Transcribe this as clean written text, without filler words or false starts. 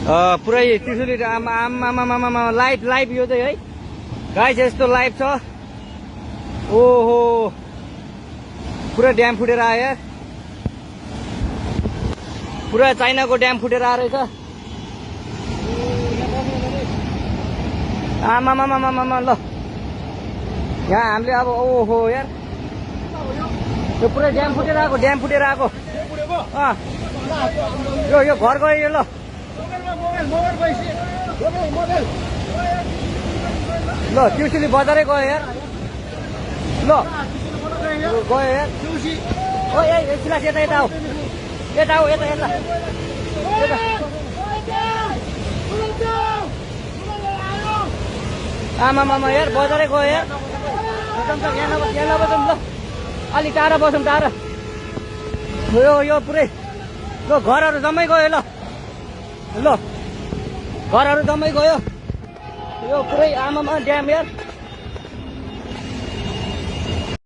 पुरै त्रिशुली आमा लाइभ यो चाहिँ है गाइस यस्तो लाइभ छ। ओहो पुरा ड्याम फुटेर आयो यार, पुरा चाइनाको ड्याम फुटेर आएर रहेछ। आमा ल यहाँ हामीले अब ओहो यार यो पुरै ड्याम फुटेर आएको यो घर गयो यो। ल ल त्रिशुली बजारै गयो यार। ल गयो यार। ओ एकछिन यता आऊ यता आमा यार बजारै गयो यार। यहाँ नबसौँ ल, अलिक टाढा बसौँ टाढा। यो पुरै ल घरहरू जम्मै गयो। ल घरहरू जम्मै गयो। यो पुरै आमामा ड्याम यार।